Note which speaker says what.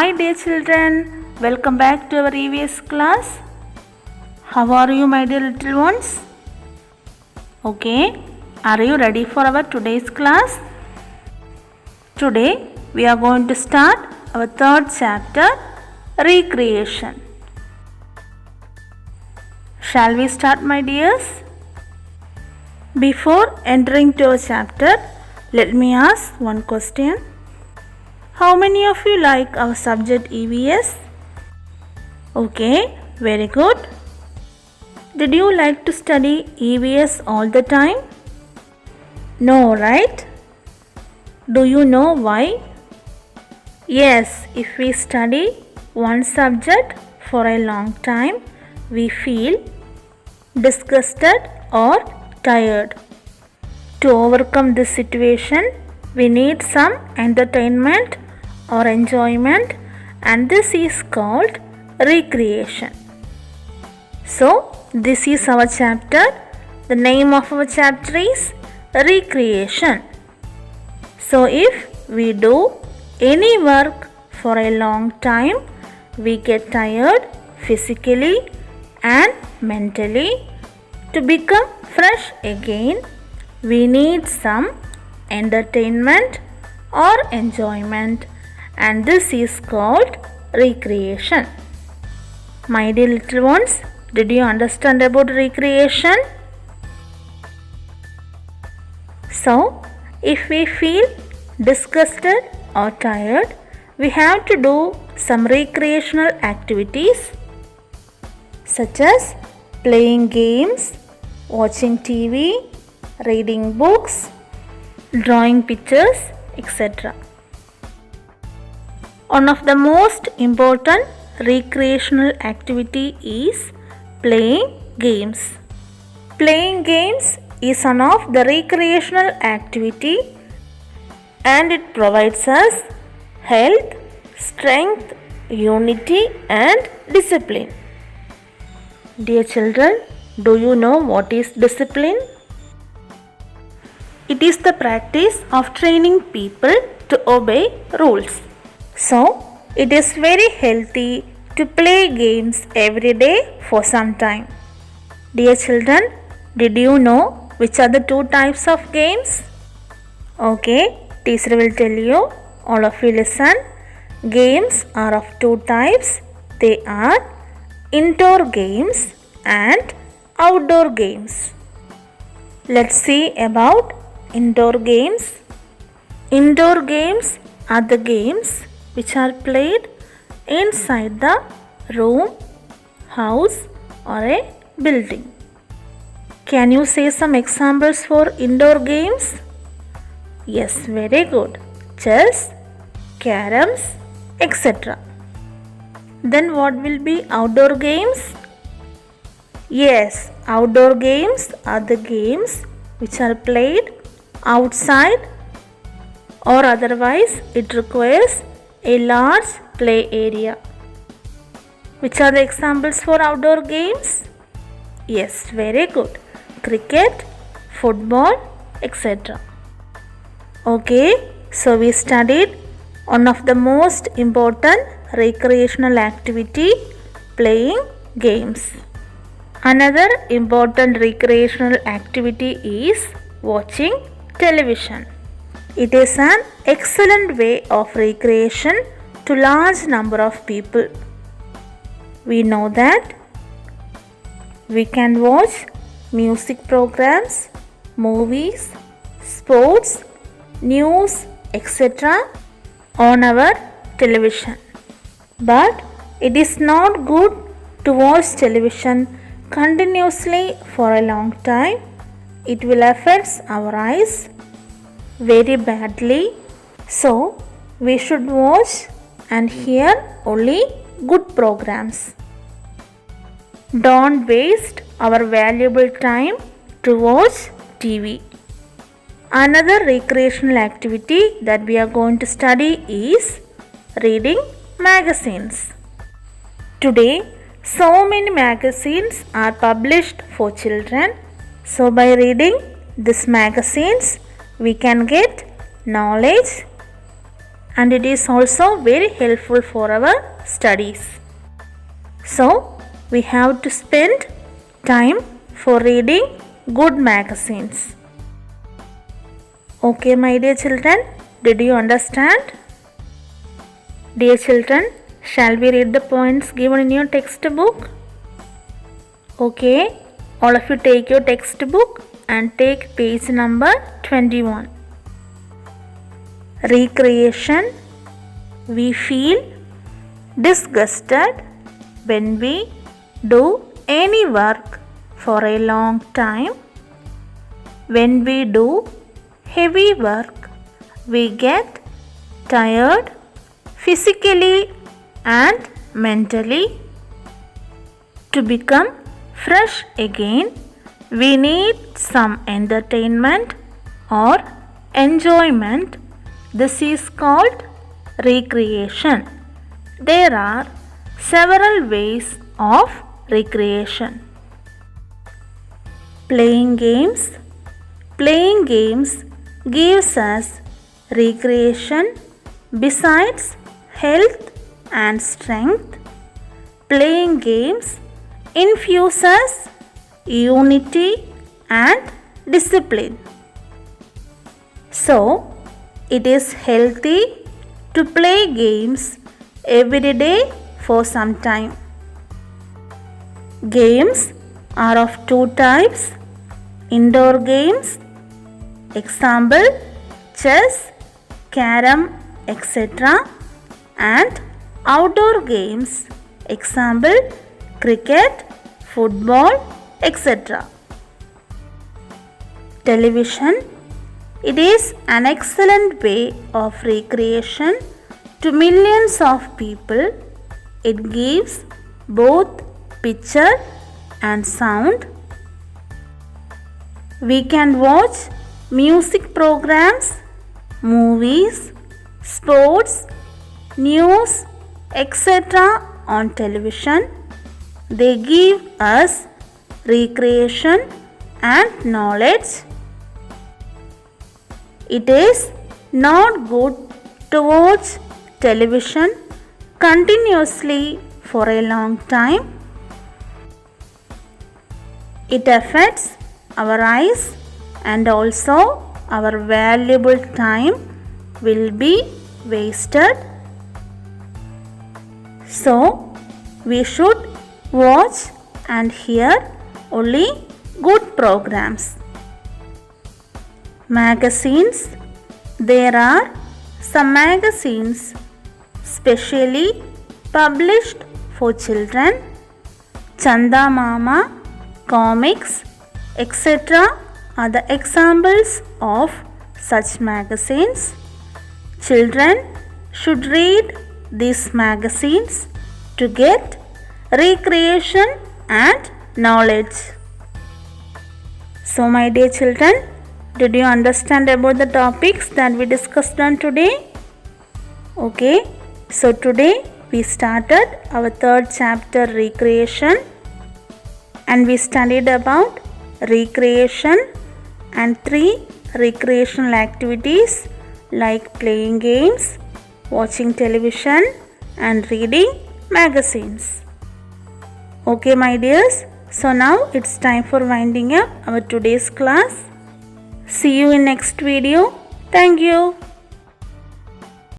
Speaker 1: Hi dear children, welcome back to our EVS class. How are you my dear little ones? Okay, are you ready for our today's class? Today we are going to start our third chapter, Recreation. Shall we start my dears? Before entering to our chapter, let me ask one question. How many of you like our subject EVS? Okay, very good. Did you like to study EVS all the time? No, right? Do you know why? Yes, if we study one subject for a long time, we feel disgusted or tired. To overcome this situation, we need some entertainment or enjoyment, and this is called recreation. So, this is our chapter. The name of our chapter is Recreation. So, if we do any work for a long time, we get tired physically and mentally. To become fresh again, we need some entertainment or enjoyment, and this is called recreation. My dear little ones, did you understand about recreation? So, if we feel disgusted or tired, we have to do some recreational activities such as playing games, watching TV, reading books, drawing pictures, etc. One of the most important recreational activity is playing games. Playing games is one of the recreational activity, and it provides us health, strength, unity and discipline. Dear children, do you know what is discipline? It is the practice of training people to obey rules. So, it is very healthy to play games every day for some time. Dear children, did you know which are the two types of games? Okay, teacher will tell you. All of you listen. Games are of two types. They are indoor games and outdoor games. Let's see about indoor games. Indoor games are the games which are played inside the room, house or a building. Can you say some examples for indoor games? Yes, very good. Chess, caroms, etc. Then what will be outdoor games? Yes, outdoor games are the games which are played outside, or otherwise it requires a large play area. Which are the examples for outdoor games? Yes, very good. Cricket, football, etc. Okay, so we studied one of the most important recreational activity, playing games. Another important recreational activity is watching television. It is an excellent way of recreation to large number of people. We know that we can watch music programs, movies, sports, news, etc. on our television. But it is not good to watch television continuously for a long time. It will affect our eyes very badly. So, we should watch and hear only good programs. Don't waste our valuable time to watch TV. Another recreational activity that we are going to study is reading magazines. Today, so many magazines are published for children. So, by reading these magazines, we can get knowledge, and it is also very helpful for our studies. So we have to spend time for reading good magazines. Okay, my dear children, did you understand? Dear children, shall we read the points given in your textbook? Okay, all of you take your textbook and take page number 21. Recreation. We feel disgusted when we do any work for a long time. When we do heavy work, we get tired physically and mentally. To become fresh again, we need some entertainment or enjoyment. This is called recreation. There are several ways of recreation. Playing games. Playing games gives us recreation besides health and strength. Playing games infuses unity and discipline. So, it is healthy to play games every day for some time. Games are of two types: indoor games, example chess, carom, etc., and outdoor games, example cricket, football, etc. Television. It is an excellent way of recreation to millions of people. It gives both picture and sound. We can watch music programs, movies, sports, news, etc. on television. They give us recreation and knowledge. It is not good to watch television continuously for a long time. It affects our eyes and also our valuable time will be wasted. So, we should watch and hear only good programs. Magazines. There are some magazines specially published for children. Chanda Mama, comics, etc. are the examples of such magazines. Children should read these magazines to get recreation and knowledge. So, my dear children, did you understand about the topics that we discussed on today? Okay, so today we started our third chapter, recreation, and we studied about recreation and 3 recreational activities like playing games, watching television, and reading magazines. Okay, my dears, so now it's time for winding up our today's class. See you in next video. Thank you.